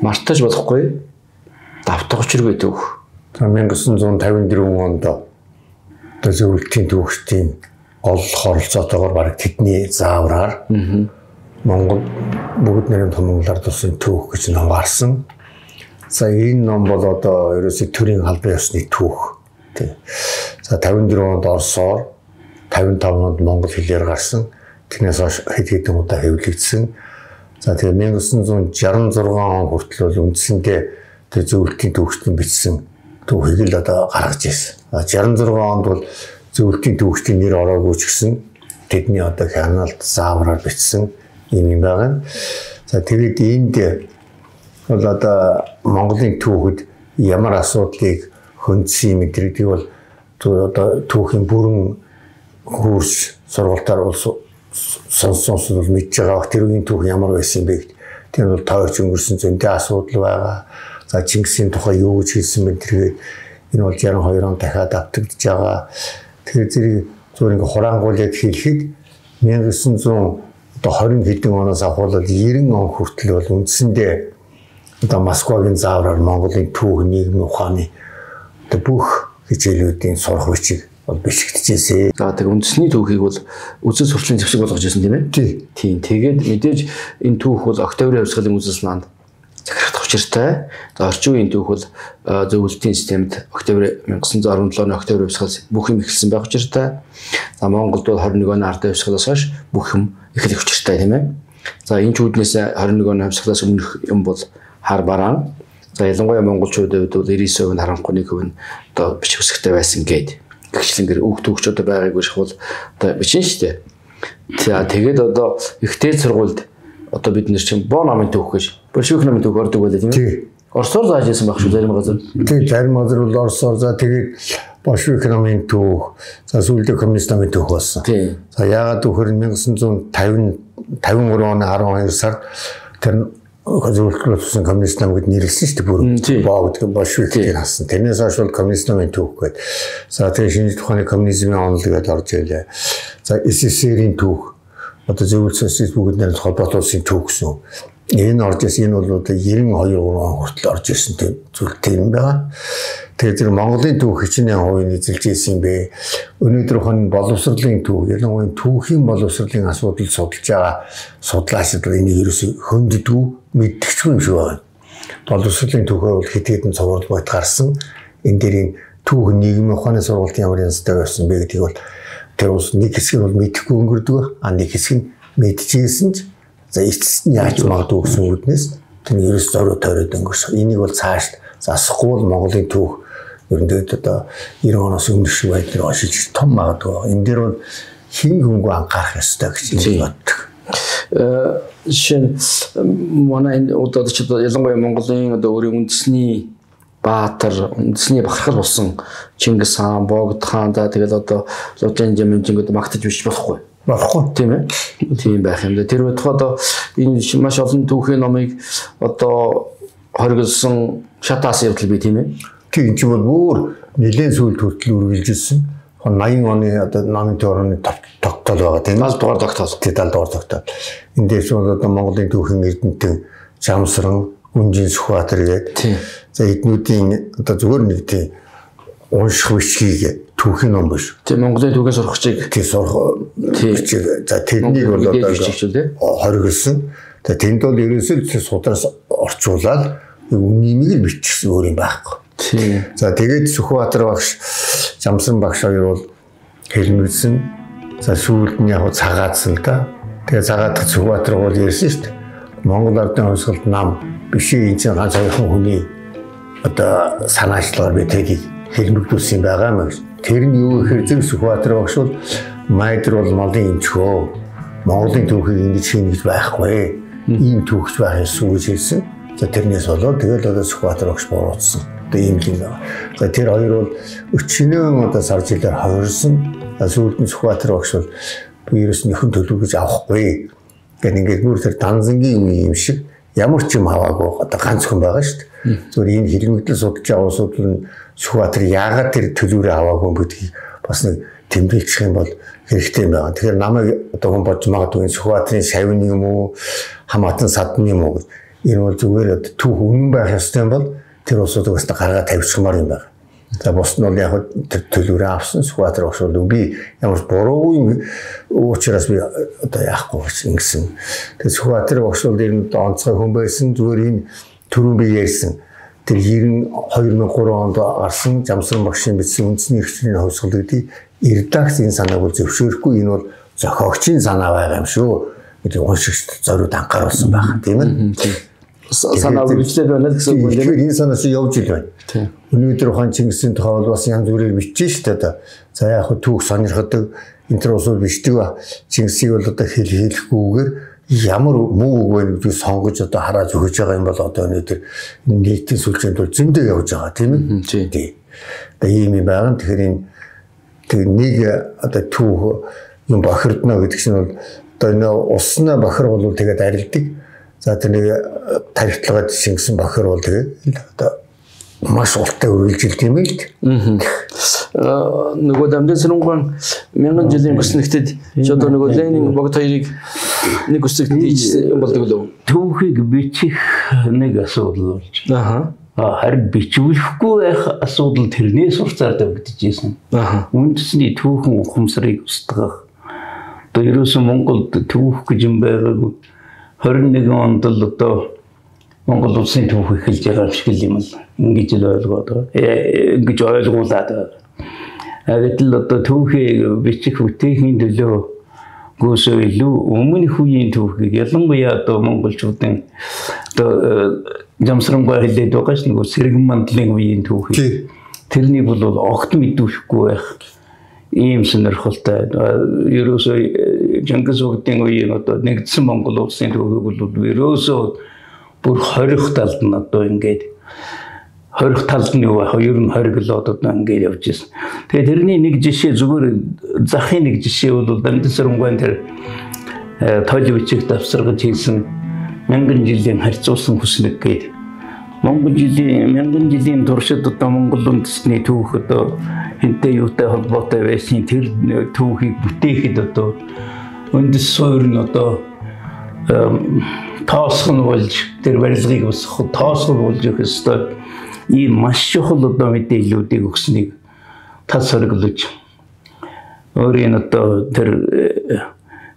Мартаж болохгүй давтах учиргүй түүх. 1954 онд одоо зөвлөлтийн түүхчдийн гол хоролцоотойгоор бараг тэдний заавраар Монгол бүгд нэрийн томонглоор тулсан түүх гэж ном гарсан. За энэ ном бол одоо ерөөсөө төрийн албан ёсны түүх. За 54 онд Оросоор 55 онд монгол хэлээр гарсан. Тэрнээс хойш хэд хэдэн удаа хэвлэгдсэн. За тэгээ 1966 он хүртэл бол үндсэндээ тэр зөвлөлтийн түүхчдийн бичсэн түүхийг л одоо гаргаж ирсэн. 66 онд бол зөвлөлтийн түүхчдийн нэр ороогүй ч гэсэн тэдний одоо хяналт заавраар бичсэн юм байна. За тэгээд энд бол одоо Монголын түүхэд ямар асуудлыг хөндсөн мэдрэгдийг бол одоо түүхийн бүрэн хурц сургалтаар бол сонсож бол мэдж байгаа. Тэр үеийн түүх ямар байсан бэ гэдэг. Тэр бол тойрч өнгөрсөн зөндөө асуудал байгаа. За Чингисийн тухай юу гэж хэлсэн бэ тэргээд энэ бол 62 он дахиад давтагдж байгаа. Тэр зэрэг зүгээр ингээ хураангуулад хэлэхэд 1920 хэдэн оноос ахуулаад 90 он хүртэл бол үндсэндээ одоо Москвагийн заавраар Монголын түүх нийгмийн ухааны одоо бүх хичээлүүдийн сурах бичиг бол бишигдэжсэн. За тэг үндэсний түүхийг бол үзэл сурталчилан зэвсэг болгож ирсэн тийм ээ? Тийм. Тэгээд мэдээж энэ түүх бол Октябрийн хувьсгалын үзэл санаанд захирагдах учиртай. За орчин үеийн түүх бол зөвлөлтийн системд Октябрь 1917 оны Октябрийн хувьсгал бүх юм эхэлсэн байх учиртай. За Монголд бол 21 оны ардын хувьсгалаас хойш бүх юм эхлэх учиртай тийм ээ? За энэ чүүднээс 21 оны хувьсгалаас өмнөх юм бол хар бараан. За ялангуяа монголчуудын хувьд бол 99% нь харанхуйны хувь нь одоо бичих үсгтэй байсан гэдэг. Гэгчлэнгэр үг түүхчүүд байгааг бишхул одоо бичин штэ. За тэгээд одоо ихтэй сургуульд одоо бид нэр чинь боо намын түүх гэж большевик намын түүх ордог байлаа тийм ээ. Оросоор зааж ирсэн байх шүү зарим газар. Тийм зарим газар бол оросоор за тэгээд большевик намын түүх за сүүлдээ коммунист намын түүх болсон. За яагаад түүхээр 1953 оны 12 сард тэр зөвлөлтсөн коммунист нам гэд нэрлсэн шүү дээ бүр боо гэдэг большевик гэж хасан. Тэрнээс хойш бол коммунист намын түүх гээд. За тэгээ шинжлэх ухааны коммунизмын онол гэдээ орж ирлээ. За СССР-ийн түүх одоо зөвлөлтсөн бүгд нэр холбоот улсын түүх гэсэн. Энэ орж ирсэн энэ бол одоо 92 он хүртэл орж ирсэн зүйлтэй юм байна. Тэгээд зэрэг Монголын түүх хичнээн хувийн эзэлж ирсэн юм бэ. Өнөөдөр хон боловсролын түүх, ялангуяа түүхийн боловсролын асуудал судалж байгаа судлаачид энийг ерөөсөй хөнддөггүй мэдчихгүй юм шиг байна. Боловсролын түүхээ бол хэд хэдэн цуврал бод гарсан. Энэ дээрийн түүх нийгмийн ухааны сургалт ямар янзтай байсан бэ гэдгийг бол тэр ус нэг хэсэг нь бол мэдэхгүй өнгөрдөг, нэг хэсэг нь мэдчихсэн ч за эцэст нь яаж магадгүй гэсэн үгнээс тэр ерөөс зориуд тойроод өнгөрсөн. Энийг бол цааш засахгүй бол Монголын түүх ерөнхийдөө одоо 90 оноос өмнөх шиг байдлаар ашиглаж том магадгүй. Энэ дээр бол хин хөнгөө анхаарах ёстой гэж боддог. Жишээ нь манай энэ одоо ялангуяа Монголын одоо өөрийн үндэсний баатар, үндэсний бахархал болсон Чингис хаан, Богд хаан да тэгэл одоо Лужин Жамжингод магтаж биш болохгүй. Болохгүй тийм ээ. Тийм байх юм да. Тэр бодох одоо энэ маш олон түүхийн номыг одоо хоригдсон шатаас явдал би тийм ээ. Тийм ч бол бүр нэлээд сүүлд хүртэл үргэлжилсэн. 80 оны одоо намын төрөний тогтоол байгаа тийм ээ. 70 дугаар тогтоол. 70 дугаар тогтоол. Эндээс бол одоо Монголын түүхийн эрдэмтэн Жамсран, Үнжин Сүхбаатар гэдэг. За эднүүдийн одоо зүгээр нэг тийм унших бичгийг түүхийн ном биш. Тийм Монголын түүхээс сурахчийг тийм сурах бичиг. За тэрнийг бол одоо хоригдсон. За тэнд бол ерөөсөө судраас орчуулаад үниймийг л бичсэн өөр юм байхгүй. Тийм. За тэгээд Сүхбаатар багш, Жамсран багш хоёр бол хэлмэгдсэн. За сүүлд нь яг цагаадсан л да. Тэгээд цагаадах Сүхбаатар бол ярьсан шүү дээ. Монгол ардын хувьсгалд нам бишээ энэ чинь ганц хоёрхан хүний одоо санаачлагаар би тэрийг хэлмэгдүүлсэн байгаа юм гэж. Тэр нь юу гэхээр зөв Сүхбаатар багш бол майдэр бол малын эмчхөө. Монголын түүхийг ингэж хийн гэж байхгүй. Ийм түүхч байх ёсгүй гэж хэлсэн. За тэрнээс болоод тэгэл одоо Сүхбаатар багш буруутсан. Одоо ийм юм байна. За тэр хоёр бол өчнөө одоо сар жилээр хойрсон. Сүүлд нь Сүхбаатар багш бол ерөөс нөхөн төлөв гэж авахгүй. Гэт ингээд бүр тэр данзангийн үе юм шиг ямар ч юм аваагүй одоо ганц хүн байгаа шүү дээ. Зүгээр энэ хэлмэгдэл судалж байгаа улсууд нь Сүхбаатар яагаад тэр төлөврөө аваагүй гэдгийг бас нэг тэмдэглэх юм бол хэрэгтэй байна. Тэгэхээр намайг одоо хүн бодж магадгүй Сүхбаатарын савины юм уу, Хамаатан садны юм уу энэ бол зүгээр түүх үнэн байх ёстой юм бол тэр улсуудыг бас гаргаад тавьчихмаар юм байна. За бос нь бол яг тэр төлөврөө авсан Сүхбаатар багш бол би ямар буруу учраас би одоо яахгүй гэсэн. Тэр Сүхбаатар багш бол ер нь онцгой хүн байсан. Зүгээр энэ түрүүн би ярьсан тэр 2003 онд гарсан Жамсран багшийн бичсэн үндэсний эрхчлийн хувьсгалуудыг редакц энэ санааг бол зөвшөөрөхгүй энэ бол зохиогчийн санаа байгаа юм шүү. гэдэг уншигчд зориуд анхааруулсан байна тийм ээ. Санаа үргэлжлээд байна гэсэн үг. Тэгэхээр энэ санаа чи явж ил байна. Тийм. Өнөөдөр ухаан Чингисийн тухай бол бас янз бүрээр бичиж шүү дээ. За яг хөө түүх сонирхдаг энэ төр усууд бичдэг ба Чингисийг бол одоо хэлэхгүйгээр ямар муу үг вэ гэдгийг сонгож одоо харааж өгч байгаа юм бол одоо өнөөдөр нийтийн сүлжээнд бол зөндөө явж байгаа тийм ээ. Тийм. Тэгээ ийм юм байгаа. Тэгэхээр энэ нэг одоо түүх юм бохирдно гэдэг чинь бол одоо энэ уснаа бохир бол тэгээд арилдаг. За тэр нэг тархитлагад шингэсэн бохир бол тэгээд одоо маш уртаа үргэлжилт юм л дээ. Нөгөө Дамжин Сэрэнгүй 1000 жилийн өснөгтөд ч одоо нөгөө Ленин богд хоёрыг нэг өсөгт дийжсэн юм болдог лөө. Түүхийг бичих нэг асуудал болж. Харин бичвэхгүй байх асуудал тэрнээс урцаар давагдчихсэн. Үндэсний түүхэн ухамсарыг устгах. Одоо ерөөсөн Монголд түүх гэж юм байгаагүй. 21 онд л одоо Монгол улсын түүх эхэлж байгаа шиг юм л ингэж л ойлгоод байгаа. Ингэж ойлгуулад байгаа. Гэтэл одоо түүхийг бичих бүтээхийн төлөө гүйсөө илүү өмнөх үеийн түүхийг ялангуяа одоо монголчуудын одоо Жамсрангуй хэлээд байгаа ш нөгөө Сэргэн мандлын үеийн түүхийг тэрний бол огт мэдвэхгүй байх ийм сонирхолтой. Ерөөсөө Чингис Угдын үеийн одоо нэгдсэн Монгол улсын түүхийг бол ерөөсөө бүр 20 талд нь одоо ингээд 20 талд нь юу хоёр нь 20 килод одоо ингээд явж ирсэн. Тэгээ тэрний нэг жишээ зүгээр захын нэг жишээ бол Дамжин Сэрэнгүй тэр тойл бичиг давсаргаж хийсэн 1000 жилийн харьцуулсан хүснэг гээд Монгол жилийн 1000 жилийн туршид одоо Монгол үндэсний түүх одоо хинтээ юутай холбоотой байсан тэр түүхийг бүтээхэд одоо үндэс суурь нь одоо тоосгон болж тэр барилгыг бас тоосгон болж өгөх ёстой ийм маш чухал одоо мэдээллүүдийг өгснийг тас хориглож өөрийн одоо тэр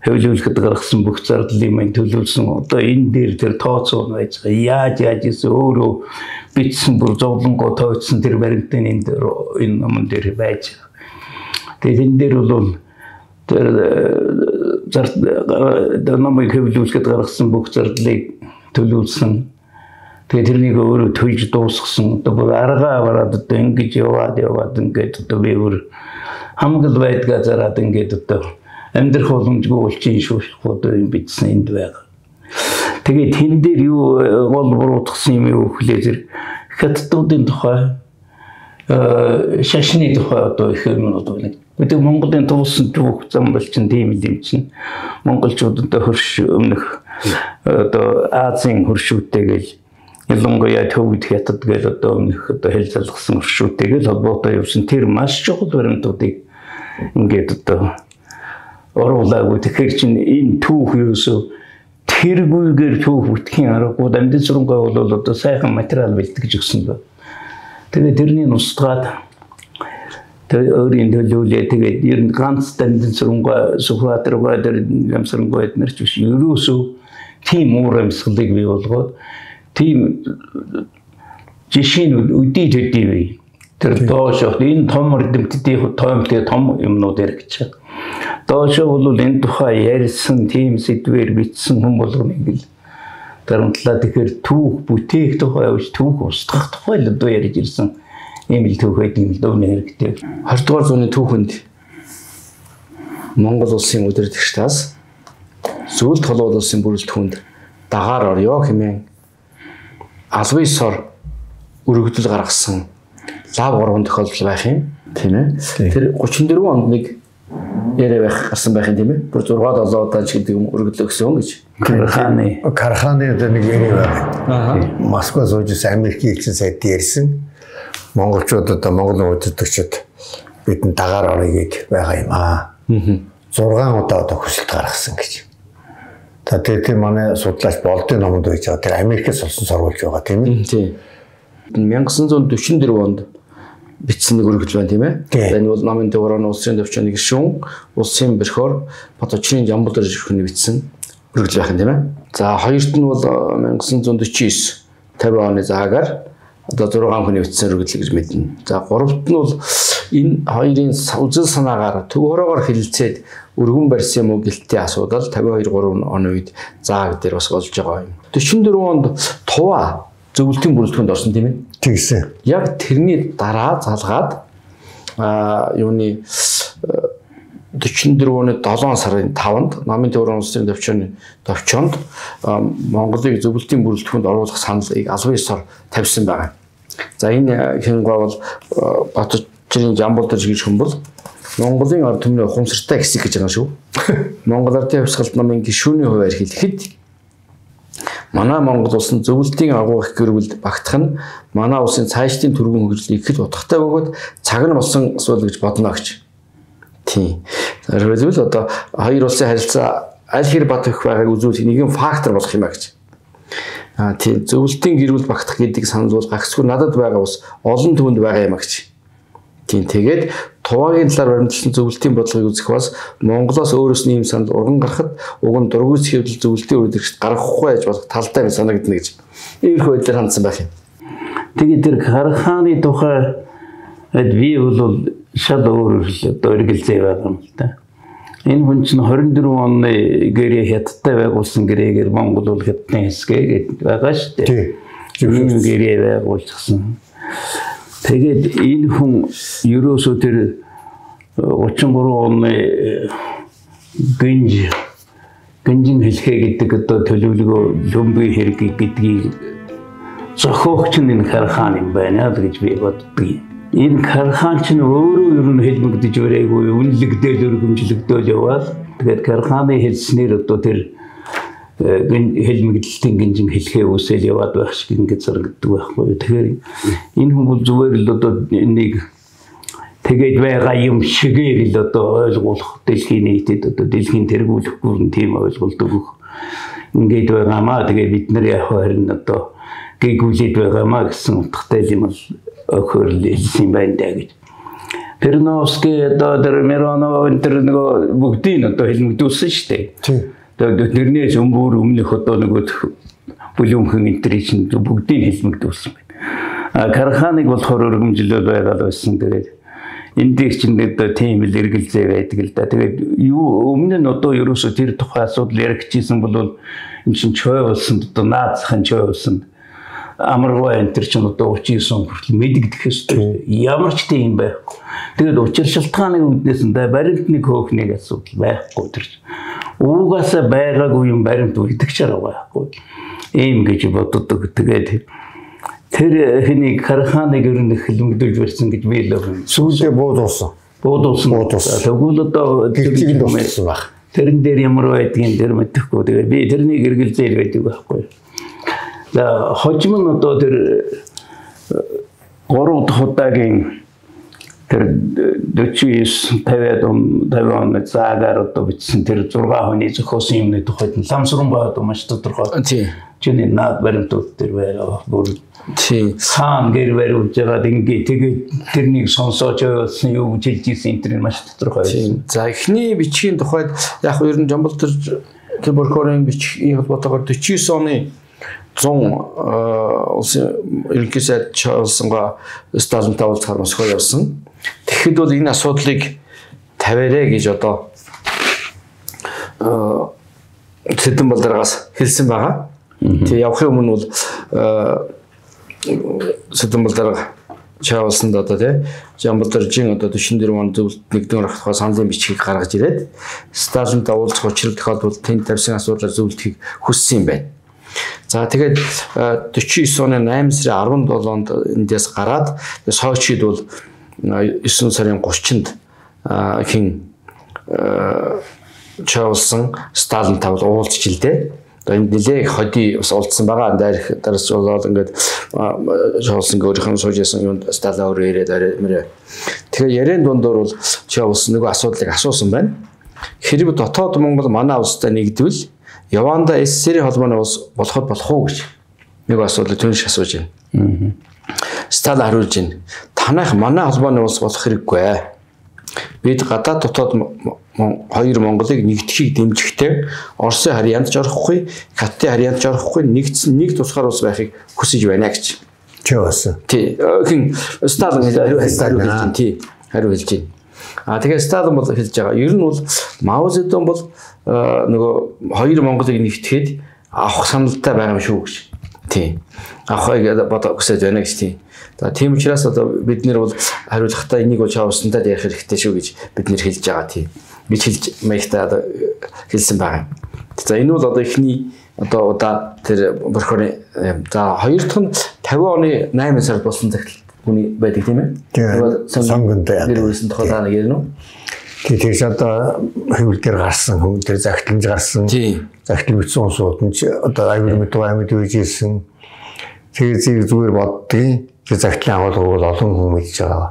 хөвлөлөхөд гаргасан бүх зардлын маань төлөвлөсөн одоо энэ дээр тэр тооцоо байж байгаа яаж ийсэн өөрөө бичсэн бүр зовлонгоо тооцсон тэр баримтын энэ номон дээр байж байгаа. Тэгээд энэ дээр бол тэр намайг хөвлөлөхөд гаргасан бүх зардлыг төлөвлөсөн. Тэгээд тэрнийг өөрөө төлж дуусгасан. Одоо бүр аргаа аваад одоо ингэж яваад ингээд одоо би өөр хамгал байдгаа зараад ингээд одоо амьдрах боломжгүй болчих шүүх одоо юм бичсэн энд байгаа. Тэгээд тэн дээр юу гол буруутгасан юм юу гэхлээр зэрэг хаттуудын тухай шашны тухай одоо их юм байна. Гэдэг Монголын туулсан түүх зам болчин тийм юм чинь монголчуудад хөрш өмнөх одоо Азийн хөршүүтэйгээл ялангуяа төвд хятад гэж одоо өмнөх одоо хэл залгасан хөршүүтэйгээл холбоотой явсан тэр маш чухал баримтуудыг ингээд одоо оруулаагүй. Тэгэхээр чинь энэ түүх юусоо тэргүйгээр түүх бүтхийн аргагүй Дамжин Сэрэнгүй бол одоо сайхан материал бэлтгэж өгсөн байна. Тэгээд тэрний устгаад тэгээд өөрийн төлөвлөлөө тэгээд ер нь ганц Дамжин Сэрэнгүй Сүхбаатаргүй тэр Жамсрангуйд нар ч биш ерөөсөө тийм уур амьсгалыг бий болгоод тийм жишээнүүд үдий төдий тэр доошо энэ том эрдэмтдийн том юмнууд яригч. Доошо бол энэ тухай ярьсан тийм сэдвээр бичсэн хүн болгоныг л дарамтлаа. Тэгэхээр түүх бүтээх тухай биш түүх устгах тухай л одоо ярьж ирсэн ийм л түүх байдаг юм л өвнө хэрэгтэй. 20 дугаар зууны түүхэнд Монгол улсын удирдагчдаас зөвлөлт холбоот улсын бүрэлдэхүүнд дагаар орё хэмээн албан ёсоор өргөдөл гаргасан лав 3 тохиолдол байх юм тийм ээ. Тэр 34 онд нэг Яриа байх гарсан байх юм тийм ээ. Бүр 6-7 удаа ч гэдэг юм өргөдлөө гэсэн гэж. Карханы одоо нэг яриа байна. Москва сууж Америкийн элчин сайд ярьсан. Монголчууд одоо Монголын удирдагчид бидний дагаар орё гэж байгаа юм аа. 6 удаа одоо хүсэлт гаргасан гэж. За тэгээд манай судлаач болдын номонд байж байгаа. Тэр Америкээс олсон сурвалж байгаа тийм ээ. Тийм. 1944 онд бичсэн нэг өргөдөл байна тийм ээ. Энэ бол намын дэврын улсын төвчний гишүүн улсын бэрхөөр Баточрын Жамбал дээр ирэх бичсэн өргөдөл байх юм тийм ээ. За хоёрт нь бол 1949 50 оны заагаар одоо 6 хүний бичсэн өргөдөл гэж мэднэ. За гуравт нь бол энэ хоёрын үзэл санаагаар төв хороогоор хэлэлцээд өргөн барьсан юм уу гэлтийн асуудал 52-3 оны үед зааг дээр бас болж байгаа юм. 44 онд Тува зөвлөлтийн бүрэлдэхүүнд орсон тийм ээ. Тэгсэн. Яг тэрний дараа залгаад юуны 44 оны 7 сарын 5-нд намын дэврэн улсын төвчөнд Монголыг зөвлөлтийн бүрэлдэхүүнд оруулах саналыг албан ёсоор тавьсан байна. За энэ хэмжээ бол Баточрын Жамбал дээр гэж хүн бол Монголын ард түмний ухамсартай хэсэг гэж байгаа шүү. Монгол Ардын хувьсгалт намын гишүүний хувьар хэлэхэд манай Монгол улсын зөвлөлтийн агуу их гэрвэл багтах нь манай улсын цаашдын түргэн хөгжлийг их л утгатай бөгөөд цаг нь болсон асуудал гэж бодно гэж. Тийм. Тэгвэл одоо хоёр улсын харилцаа аль хэр бат их байгааг үзүүлэх нэгэн фактор болох юм а гэж. Тийм. Зөвлөлтийн гэрвэл багтах гэдэг санал бол гагцгүй надад байгаа ус олон түвэнд байгаа юм а гэж. Тийм. Тэгээд Тувагийн талаар баримтлсан зөвлөлтийн бодлогыг үзэх бас Монголоос өөрөөс нь ийм санал урган гарахад уг нь дургүйц хэвлэл зөвлөлтийн үрдэгчд гаргахгүй байж болох талтай нь санагдана гэж. Иймэрхүү байдлаар хандсан байх юм. Тэгээд тэр Карханы тухай би бол шал өөр одоо эргэлзээ байгаа юм л да. Энэ хүн чинь 24 оны гэрээ хятадтай байгуулсан гэрээгээр Монгол бол хятадын хэсгээ гэдэг байгаа шүү дээ. Тийм. Гэрээ байгуулсан. Тэгээд энэ хүн ерөөсөө тэр 33 оны гинжин хэлхээ гэдэг одоо төлөвлөгөө лөмбөгийн хэрэг гэдгийг зохиогч нь энэ Кархан юм байна гэж би боддог. Энэ Кархан ч өөрөө ер нь хэлмэгдэж өрөөгүй үнэлэгдээл өргөмжлөгдөөл яваад тэгээд Карханы хэлснээр одоо тэр хэлмэгдэлтийн гинжин хэлхээ үсэл яваад байх шиг ингэж зарагддаг байхгүй. Тэгэхээр энэ хүн бол зүгээр л одоо нэг тэгээд байгаа юм шигээр л одоо ойлгуулах дэлхийн нийтэд одоо дэлхийн тэргүүлэхгүй нь тийм ойлголт өгөх ингээд байгаамаа. Тэгээд бид нар яг харин одоо гээгүүлээд байгаамаа гэсэн утгатай юм л өгөхөөр хэлсэн байна даа гэж. Перновский одоо тэр Миронов тэр нэг бүгдийг одоо хэлмэгдүүлсэн шүү дээ. Тийм. Тэгээд тэрнээс өмнөх одоо нэг бүлүүмхэн интервьюшн бүгдийг хэлмэгдүүлсэн байна. Карханыг болохоор өргөмжлөл байгаад байсан. Тэгээд энэ дээр чинь одоо тийм л эргэлзээ байдаг л да. Тэгээд юу өмнө нь одоо ерөөсөө тэр тухай асуудал яригдчихсэн бол энэ чинь чой болсон одоо наацхан чой болсон. Амаргай энэ чинь одоо 39 хүртэл мэдэгдэх ёстой. Ямар ч тийм байхгүй. Тэгээд учир шалтгааны үднээс нь баримтны хөөхнийг асуудал байхгүй тэр. Угаасаа байгаагүй юм баримт үлдэх чарга байхгүй. Ийм гэж боддог. Тэгээд тэр хэнийг Карханыг ер нь хэлмэгдүүлж барьсан гэж би л байна. Сүүлдээ буудуулсан. Тэгвэл одоо гэрчиг дууссан баг. Тэрэн дээр ямар байдгийг тэр мэдэхгүй. Тэгээд би тэрнийг эргэлзээл байдаг байхгүй. За хожим нь одоо тэр 3 дахь удаагийн тэр 49 50 оны заагаар одоо бичсэн тэр 6 хүний зохиосон юмны тухайд ламсран бод маш тодорхой. Тийм. Чиний наад баримтууд тэр байгаа. Тийм. Хаан гэр бариулж байгаа ингээ тэгээд тэрнийг сонсооч байсан юу гэж хэлжсэн энэ маш тодорхой. Тийм. За эхний бичгийн тухайд яг ер нь Жамбал тэр Боркорын бичгийн холбоотойгоор 49 оны 100 улсын ерөнхий сайд Чарльсонга Сталинтай уулзахаар Москва явсан. Тэгэхэд бол энэ асуудлыг тавиарэ гэж одоо Сэдэн Балдаргаас хэлсэн байгаа. Тэгээ явахын өмнө бол Сэдэн Балдарга Чарльсонд одоо тий Жамбал дэржин одоо 44 он зөвлөлт нэгдүгээр ахтхай саналын бичгийг гаргаж ирээд Сталинтай уулзах учрал тохиолдолд тэнд тавьсан асуудлаар зөвлөлтийг хүссэн юм байна. За тэгээд 49 оны 8 сарын 17-нд эндээс гараад сойчид бол 9 сарын 30-нд хин чуулсан Сталинтай бол уулзч л дээ. Одоо энд нэлээ ходи бас уулзсан байгаа. Дараас болоод ингээд чуулсан өөрийнх нь сууж ясан юм Сталин өөрөө ирээд арай. Тэгэхээр ярен дундуур бол чуулсан нөгөө асуудлыг асуусан байна. Хэрэг дотоод Монгол манай улстай нэгдвэл Яванда СССР-ийн холбооны улс болоход болох уу гэж нэг асуудлыг түнш асууж байна. Сталин хариулж байна. Танайх манай холбооны улс болох хэрэггүй. Бид гадаад дотоод хоёр Монголыг нэгтгэхийг дэмжихтэй Оросын харьяанд ч орохгүй, Хятадын харьяанд ч орохгүй нэгдсэн нэг тусгаар улс байхыг хүсэж байна гэж. Чөөсөн. Тий. Хин Сталин хариу хэлж байна. Тий. Хариу хэлж байна. Тэгэхээр Сталин бол хэлж байгаа. Ер нь бол Мао Цзэдун бол нөгөө хоёр Монголыг нэгтгэхэд авах саналтай байгаа юм шүү гэж. Тий. Авахыг бодох хүсэж байна гэж тий. За тийм учраас одоо бид нэр бол хариулахдаа энийг бол чавсантад ярих хэрэгтэй шүү гэж бид нэр хэлж байгаа тий. Бид хэлж маягтаа хэлсэн байгаа. За энэ бол одоо эхний одоо удаа тэр борхорны за хоёр дахь нь 50 оны 8 сард болсон цагт хүний байдаг тийм ээ. Сонгонтой яа. Тэр үсэн тухайдаа нэг ярина уу? Тэгээс одоо хөвөл дээр гарсан хүн тэр загтламж гарсан. Загтлын бичсэн усууд нь одоо аюул мэдээ амьд үйжсэн. Тэгээ зүгээр боддгийн загтлын агуулгыг олон хүн мэдж байгаа.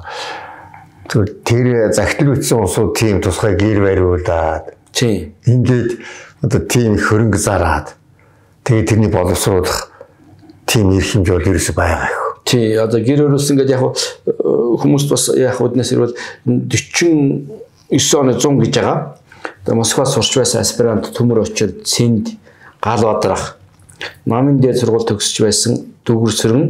Тэр загтал бичсэн усууд тийм тусгай гэр бариулаад ингээд одоо тийм хөрөнгө зараад тэгээ тэрний боловсруулах тийм эрх хэмжээ бол ерөөсөй байгаа юм. Тий, одоо гэр өрүүлсэн ингээд яг хүмүүст бас яг үднээс ирвэл 49 оны 100 гэж байгаа. Одоо Москвад сурч байсан аспирант төмөр очиод Синд гал бадрах намын дээр сургууль төгсөж байсан Дүүгэр Сөрөн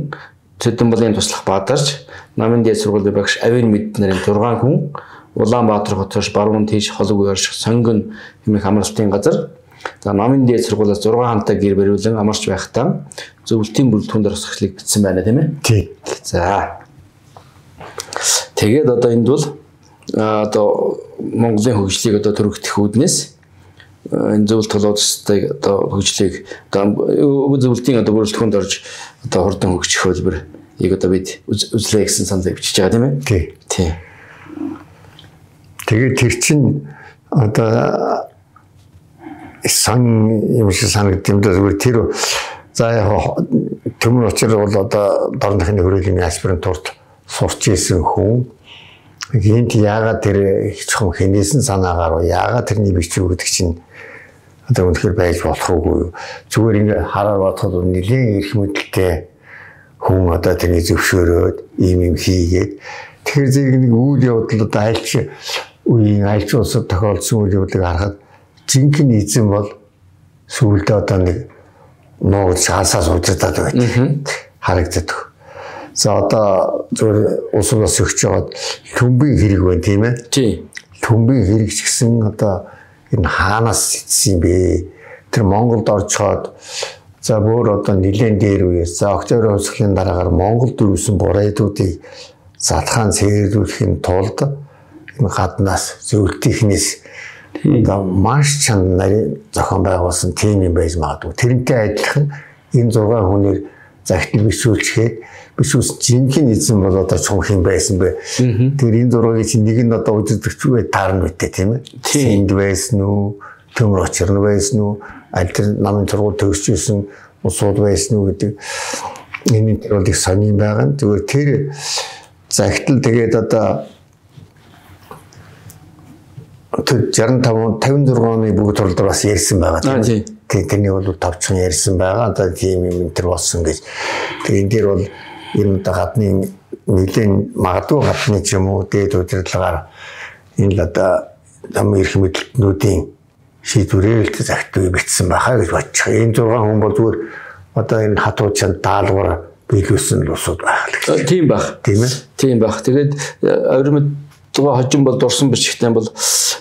Цэдэн болын туслах Бадарч намын дээр сургуулийн багш Авин мэд нарын 6 хүн Улаанбаатар хотоос баруун тийш холог өрш сонгон хэмээх амралтын газар. За намын дээр сургуулиас 6 хантай гэр бариулан амарч байхдаа зөвлөлтийн бүрэлдэхүүн дөрсгөлийг бичсэн байна тийм ээ. Тий. За. Тэгээд одоо энд бол одоо Монголын хөгжлийг одоо төрөгдөх үүднээс энэ зөвлөлт толгойцтой одоо хөгжлийг одоо зөвлөлтийн одоо бүрэлдэхүүнд орж одоо хурдан хөгжих хөлбөрийг одоо бид үзлээ гэсэн санал бичиж байгаа тийм ээ. Тий. Тэгээд тэр чинь одоо сан юм шиг санагдсан дээр тэр за яг төмөр очир бол одоо дорнохны хөрөлийн аспирантурт сурч исэн хүн гинт яагаад тэр хичхэм хэнээсэн санаагаар яагаад тэрний бичиг өгдөг чинь одоо үнэхээр байж болох уу зүгээр ингээ хараад бодоход нэлийн эрх мэдэлтэй хүн одоо тэрний зөвшөөрөөд ийм хийгээд тэр зэрэг нэг үйл явдал одоо альч үеийн альч улсад тохиолдсон үйл явдлыг харахад жинхэнэ эзэн бол сүүлдээ одоо нэг нууц хаасаас удирдаад байдаг харагддаг. За одоо зөв улсаас өгч жагаад төмбийн хэрэг байна тийм ээ. Тий. Төмбийн хэрэг ч гэсэн одоо энэ хаанаас ицсэн бэ? Тэр Монголд орчоод за бүр одоо нэлээд дээр үеэс за октябрь хувьсгалын дараагаар Монголд өрөвсөн бурайдуудыг задхан цэвэрлүүлэхийн тулд энэ гаднаас зөвлөлтийнхнээс одоо маш чанар зохион байгуулсан тим юм байж магадгүй. Тэрнтэй адилхан энэ 6 хүнээр загтал бишүүлчихэд бишүүс жинхэнэ эзэн бол одоо чумх юм байсан бэ. Тэр энэ 6-ыг чинь нэг нь одоо удирдахч үе таарна үтэ тийм ээ. Синд байсан уу, төмөр очир нь байсан уу, аль тэр намын сургууль төгсөжсэн усууд байсан уу гэдэг энэ төр бол их сонирн байгаа. Зүгээр тэр загтал тэгээд одоо 65 56 оны бүгд турлаар бас ярьсан байгаа тийм. Тэрний бол тавчхан ярьсан байгаа. Одоо тийм юм энэ болсон гэж. Тэгээ энэ дэр бол энэ гадны нэгэн магадгүй гадны ч юм уу дээд удирдлагаар энэ л одоо нам эрх мэдэлтнүүдийн шийдвэрээр л загтыг бичсэн байхаа гэж бодчих. Энэ 6 хүн бол зүгээр одоо энэ хатуу чанд даалгавар биелүүлсэн усуд байх л. Тийм байх. Тийм ээ. Тийм байх. Тэгээд орим хожим бол дурсан бичгтэн бол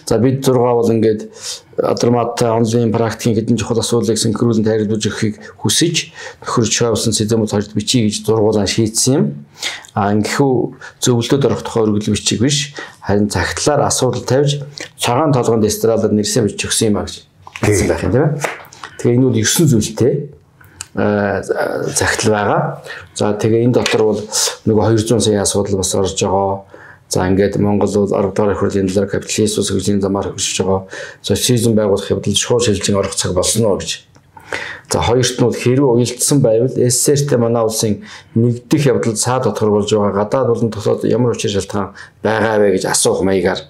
за бид 6 бол ингээд Адарматтай онлайн практикийн хэдэн чухал асуудлыг синхруулан тайлбарлаж өгөхийг хүсэж нөхөр чавсан сэдэмүүд хоёрт бичиж гэж зургуулан шийдсэн юм. Ингэхүү зөвлөлтөд орох тухай өргөл бичиг биш. Харин цагтлаар асуудал тавьж цагаан толгойд эстрадад нэрсээ бичиж өгсөн юм а гэж хэлсэн байх юм тийм ээ. Тэгээ энэ бол 9 зүйлтэй цагтл байгаа. За тэгээ энэ дотор бол нөгөө 200 сая асуудал бас орж байгаа. За ингээд Монгол бол 10 дугаар хурлын талаар капитализм хөгжлийн замаар хөгжиж байгаа. Социализм байгуулах явдал шууд шилжин орох цаг болно гэж. За хоёрт нь бол хэрвээ уялдсан байвал СССР-тэй манай улсын нэгдэх явдал цаад дотор болж байгаа гадаад болон дотоод ямар учир шалтгаан байгаа вэ гэж асуух маягаар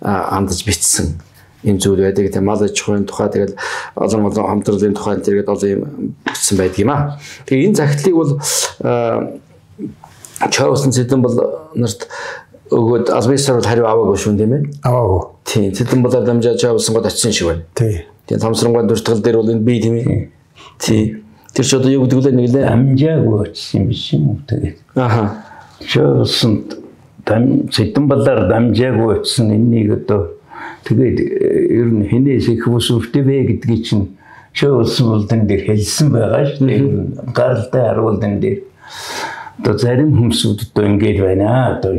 андаж бичсэн энэ зүйл байдаг. Тэгээ мал аж ахуйн тухай тэгэл олон хамтралын тухай тэргээд олон юм бичсэн байдаг юм аа. Тэгээ энэ загтлыг бол Чавсан Цэдэн бол нарт өгөөд албасаар бол хариу аваагүй шүү тийм ээ. Аваагүй. Тийм. Цэдэн болоор дамжаад Чавсан гот очсон шиг байна. Тийм. Тийм Тамсрангуй дуртгал дээр бол энэ би тийм ээ. Тийм. Тэр ч одоо юу гэдэг вэ нэг лээ. Амжаагүй очсон биш юм уу тэгээд. Аха. Чавсан Цэдэн болоор дамжаагүй очсон энэнийг одоо тэгээд ер нь хинээс их ус өртөө вэ гэдгийг чинь Чавсан бол тэн дээр хэлсэн байгаа шүү дээ. Гаралтай харуулдан дээр. Одоо зарим хүмүүсүүд одоо ингэж байна одоо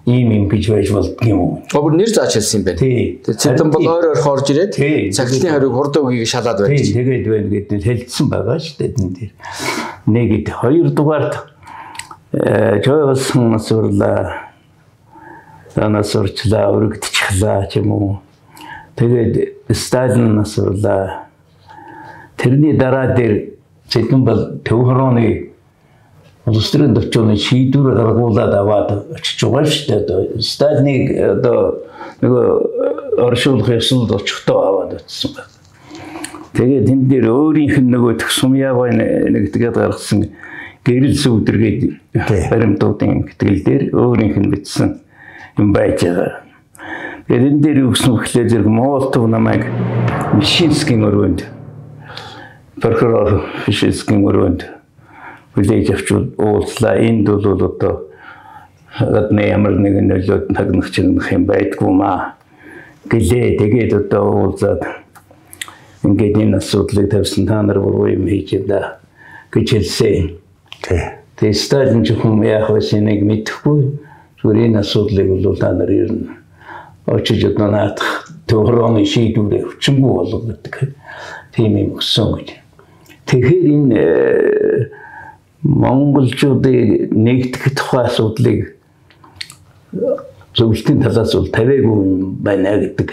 ийм гэж байж болдго юм уу? Өөр нэр зааж хэлсэн юм байна. Тэгээд Цэдэн бол ойр орж ирээд цагтлын хариуг хурдан үгийг шалаад байж. Тэгээд байна гэдэг хэлсэн байгаа шүү дээ энэ дээр. Нэгэд хоёрдугаарт Чавсан насурлаа насурчлаа өргөдчихлаа ч юм уу. Тэгээд Сталин насурлаа. Тэрний дараа дээр Цэдэн бол төв хорооны улс төрийн төвчөөний шийдвэр гаргуулад аваад очиж байгаа шүү дээ. Одоо Сталиныг одоо нөгөө оршуулах ёслолд очихдоо аваад очсон байна. Тэгээд энэ дээр өөрийнх нь нөгөө Сумьяавай нэг тэгээд гаргасан гэрэл сүвдэргээд баримтуудын гэтгэл дээр өөрийнх нь бичсэн юм байж байгаа. Тэгээд энэ дээр юу гэсэн үг хэлээ зэрэг Молотов намайг Мишинскийн өрөөнд прокурор Мишинскийн өрөөнд хүлээж авчуул уулзлаа. Энд бол одоо гадны ямар нэгэн нөлөөд тагнах чигнах юм байдгүй маа гэлээ. Тэгээд одоо уулзаад ингээд энэ асуудлыг тавьсан та нар буруу юм хийж байна гэж хэлсэн. Тэгээд Сталин ч юм яах вэ нэг мэдэхгүй. Зүгээр энэ асуудлыг бол та нар ер нь очиж одоо наадах төвхөрөний шийдвэрээ хүчингүй болгодог. Тийм юм өссөн гэж. Тэгэхээр энэ монголчуудыг нэгтгэх тухай асуудлыг зөвлөлтийн талаас бол тавиагүй байна гэдэг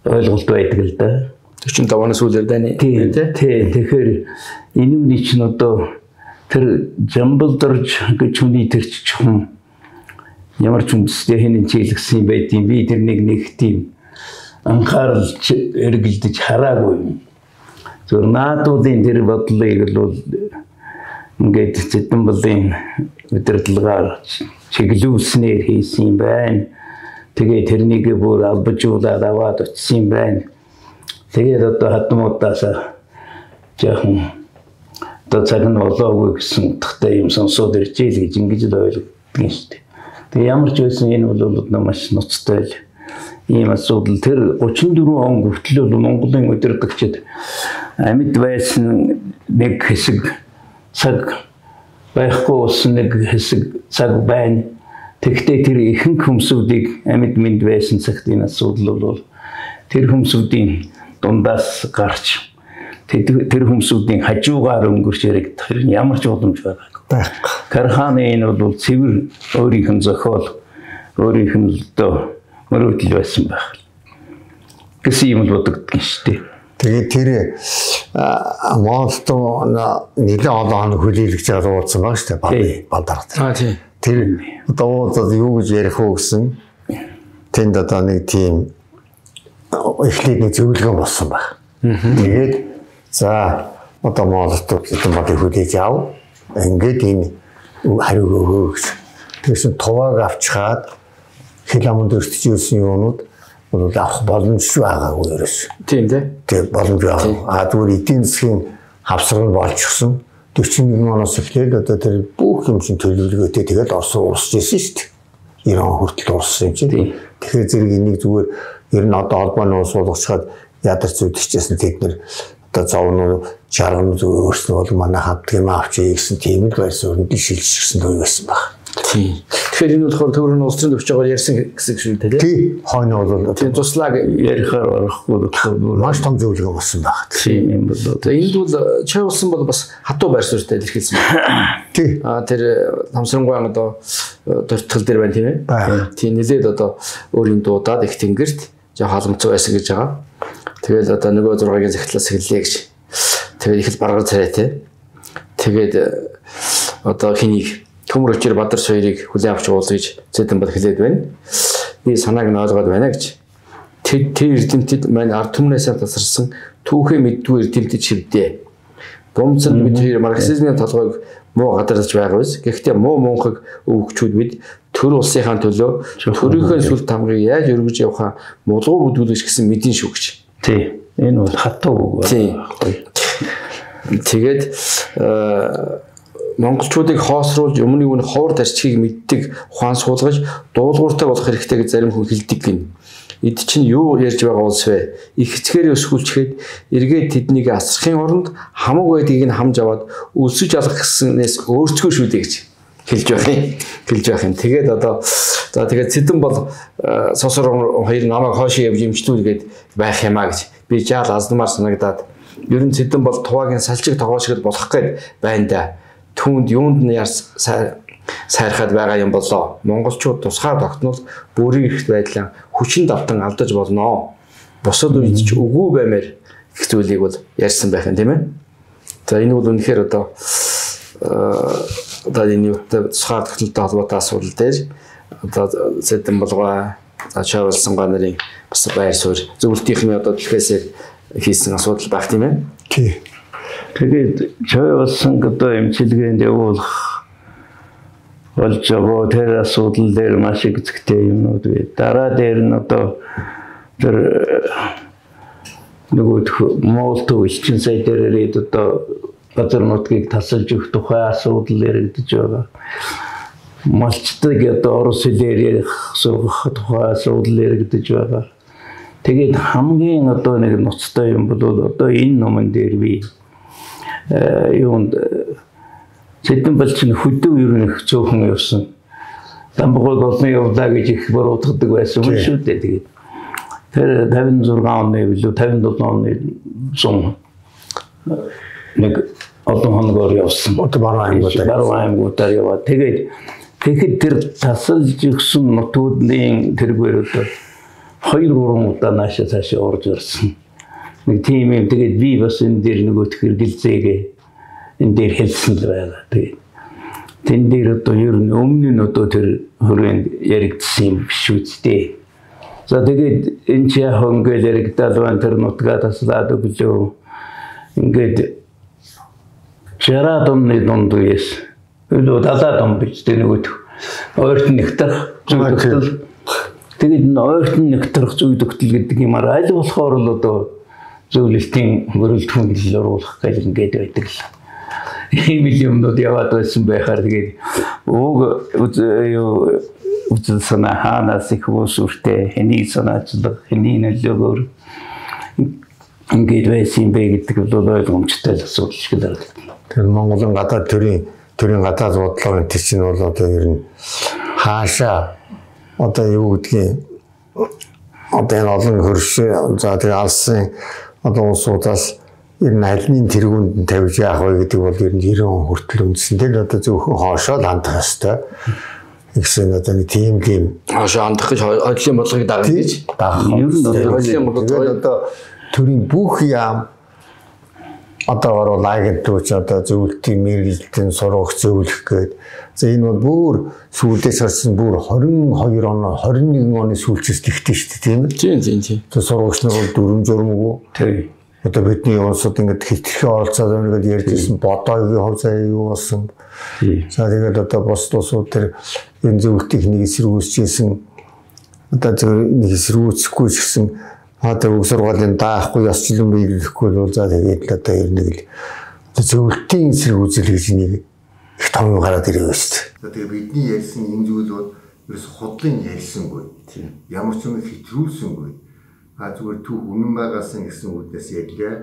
ойлголт байдаг л да. 45 оны сүүлээр дайны. Тийм. Тэгэхээр энэ үний чинь одоо тэр Жамбалдорж гэж хүний төрч хүн ямар ч үндэстэй хинэн чийлгсэн байдیں۔ Би тэрнийг нэг тийм анхааралж эргэлдэж хараагүй. Зөв наадуудын тэр бодлыг бол ингээд Цэдэн болын удирдлагаар чиглүүлснээр хийсэн юм байна. Тэгээ тэрнийг бүр албажуулаад аваад очсон юм байна. Тэгээд одоо хадмуудаас жоохон одоо цаг нь болоогүй гэсэн утгатай юм сонсоод иржээ л гэж ингэж л ойлгодог юм шүү дээ. Тэгээ ямар ч байсан энэ бол маш ноцтой л ийм асуудал. Тэр 34 он хүртэл Монголын удирдагчид амьд байсан нэг хэсэг цаг байхгүй болсон нэг хэсэг цаг байна. Тэгтээ тэр ихэнх хүмүүсүүдийг амьд мэд байсан цагт энэ асуудал бол тэр хүмүүсүүдийн дундаас гарч тэр хүмүүсүүдийн хажуугаар өнгөрч яригдах ямар ч боломж байгаагүй. Карханы энэ бол цэвэр өөрийнх нь зохиол өөрийнх нь одоо мөрөөдөл байсан байх. Гэсэн юм л бодогддог шүү дээ. Тэгээд тэр Монголд нэлээд олон хүлээлгэж байгаа уулзсан баг шүү дээ. Балдар. Тийм. Тэр одоо юу гэж ярих уу гэсэн тэнд одоо нэг тийм эхлээд нэг зөвлөгөө болсон баг. Тэгээд за одоо Монголд хэдэн баг хүлээж ав. Ингээд энэ хариу өгөө гэсэн. Тэгсэн тувааг авчгаад хэл аманд өртөжсэн юмнууд бол авах боломжгүй байгаагүй ерөөс. Тийм дээ. Тэг боломж байгаа. Зүгээр эдийн засгийн хавсрал болчихсон. 41 оноос эхлээд одоо тэр бүх юм чинь төлөвлөгөөтэй тэгээд орсон урсж ирсэн шүү дээ. 90 он хүртэл урссан юм чинь. Тэгэхээр зэрэг энийг зүгээр ер нь одоо холбооны улс болгочоод ядарч зүдчихсэн тэд нэр одоо зовноо чарган зүгээр өөрснөө бол манай хамт юм авчий гэсэн тийм л байсан. Өрөндөл шилжчихсэн үе байсан баг. Тийм. Тэгэхээр энэ болохоор төвөрн улс төрийн төвчөөр ярьсан гэсэн шиг шүү дээ. Тийм. Хойно бол тийм туслаг ярихаар орохгүй маш том зөвлөгөө болсон баг. Тийм юм болоо. Энд бол Чавсан бол бас хатуу байр суурьтай илэрхийлсэн байна. Тийм. Тэр Тамсрангуй одоо дөртгөл дээр байна тийм ээ. Тийм нэлээд одоо өөрийн дуудаад их тэнгэрт жоо халамцсан байсан гэж байгаа. Тэгэл одоо нөгөө 6-гийн захидлаас эхэллээ гэж. Тэгээд их л баргаар царайтай. Тэгээд одоо хэнийг төмөр өчир Бадар соёрыг хүлээн авч уулзаж Цэдэнбал хэлээд байна. Би санааг нь ойлгоод байна гэж. Тэр эрдэмтэд маань ард түмнээсээ тасарсан түүхээ мэддгүй эрдэмтэд шивдээ. Бомцод бид хоёр марксизмын толгойг муу гадарлаж байгаа биз. Гэхдээ муу мунхаг өвгчүүд бид төр улсынхаа төлөө төрийнхөө сүлд тамгыг яаж өргөж явахаа мулгуу бүдүүлж гэсэн мэдэн шүү гэж. Тий. Энэ бол хатуу үг байна. Тэгээд монголчуудыг хоосруулж өмнө нь ховор тарчгийг мэддэг ухаан суулгаж дуулууртай болох хэрэгтэй гэж зарим хүн хэлдэг гин. Эд чинь юу ярьж байгаа улс вэ? Их эцгээрээ өсгүүлчихэд эргээд тэднийг асрахын оронд хамаг байдгийг нь хамж аваад өлсөж алах гэснээс өөрсгөө шүү дээ гэж хэлж байх юм. Тэгээд одоо за тэгээд Цэдэнбал сосор хоёр намайг хоошоо явж имжлүүлгээд байх юмаа гэж би жаал азнамаар санагдаад ер нь Цэдэнбал туваагийн салчиг тогоошгод болох гээд байна да. Түүнд юунд нь сайрхаад байгаа юм болоо. Монголчууд тусгаар тогтнол бүрийн эрхт байдлаа хүчин давтан алдаж болно. Бусад үед ч үгүй баймаар их зүйлийг бол ярьсан байх юм тийм ээ. За энэ бол үнэхээр одоо энэ юутай тусгаар тогтнолтой холбоотой асуудал дээр одоо Цэдэнбалгаа чавлсангаа нарын бас байр суурь зөвлөлтийнхний одоо төлхөөсөө хийсэн асуудал байх тийм ээ. Тий. Тэгээд чавлсан одоо эмчилгээнд явуулах болж байгаа тэр асуудал дээр маш их зэгтэй юмнууд бай. Дараа дээр нь одоо тэр нөгөө Монголд иччин сая дээр ирээд одоо газар нутгийг тасалж өгөх тухай асуудал яригдж байгаа. Малчдаг одоо орос хэлээр ярих сургах тухай асуудал яригдж байгаа. Тэгээд хамгийн одоо нэг ноцтой юм бол одоо энэ номон дээр би юунд Цэдэнбал чинь хөдөө ер нь их цөөхөн явсан. Дамбагыг олон явлаа гэж их буруутгадаг байсан юм шүү дээ. Тэгээд тэр 56 оны билүү 57 оны зун нэг олон хоногор явсан. Баруун аймагуудаар яваа. Тэгээд тэр тасалж өгсөн нутгуудын тэргээр одоо 2-3 удаа наашаа цаашаа орж ирсэн. Нэг тийм юм тэгээд би бас энэ дээр нөгөө хэргэлзээгээ энэ дээр хэлсэн л байгаа. Тэгээд тэн дээр одоо ер нь өмнө нь одоо тэр хүрээнд яригдсан юм биш үстэй. За тэгээд энэ ч яг ингээд яригдаад байна тэр нутгаа таслаад өглөө ингээд 60 оны дунд үеэс өлөө 70 он биш тэ нөгөө ойрт нэгтрэх зөвхөн тэгээд энэ ойрт нэгтрэх зөвдөгтөл гэдэг юмар аль болохоор л одоо зөвлөлтийн хөрөлт хүндлэл оруулах гэж ингээд байдаг л. Ийм юмнууд яваад байсан байхаар тэгээд үзэл санаа хаанаас их уусуртэй хэнийг санаачлах хэний нөлөөгөөр ингээд байсан бэ гэдэг бол ойлгомжтой асуудал шиг байна. Тэр Монголын гадаад төрийн гадаад бодлогын тэр чинь бол одоо ер нь хаашаа одоо юу гэдгийг одоо энэ олон хөрш за тэр алсын одоо улсуудаас ер нь альны тэргуунд тавьж яах вэ гэдэг бол ер нь 90 он хүртэл үндсэн. Тэр одоо зөвхөн хоошоо хандах ёстой. Ихсэн одоо нэг тийм хоошоо хандах гэж одлын бодлогыг дагах гэж. Ер нь одоо төрийн бүх яам одоо орол агентууч одоо зөвлөлтийн мэргэжилтийн сургах зөвлөх гээд за энэ бол бүр сүүлдээс харсан бүр 22 он 21 оны сүүлчээс тэгтээ шүү дээ тийм ээ. Тэр сургагч нар бол дүрм журмгүй. Тийм. Одоо бидний улсууд ингээд хэтэрхий оролцоод ингээд ярьжсэн бодоогийн хувь заяа юу болсон. За тэгээд одоо бос улсууд тэр энэ зөвлөлтийг нэг эсэргүүцчихсэн одоо зөв нэг эсэргүүцэхгүй ч гэсэн одоо үг сургаалын даахгүй ёсчлон биелэхгүй бол за тэгээд л одоо ер нь л зөвлөлтийн эсэргүүцэл гэж нэг их том гараад ирээ шүү дээ. Тэгээд бидний ярьсан энэ зүйл бол ерөөс худлын ярьсангүй. Ямар ч юм хэтрүүлсэнгүй. Зүгээр түүх үнэн байгаасан гэсэн үгнээс ялгаа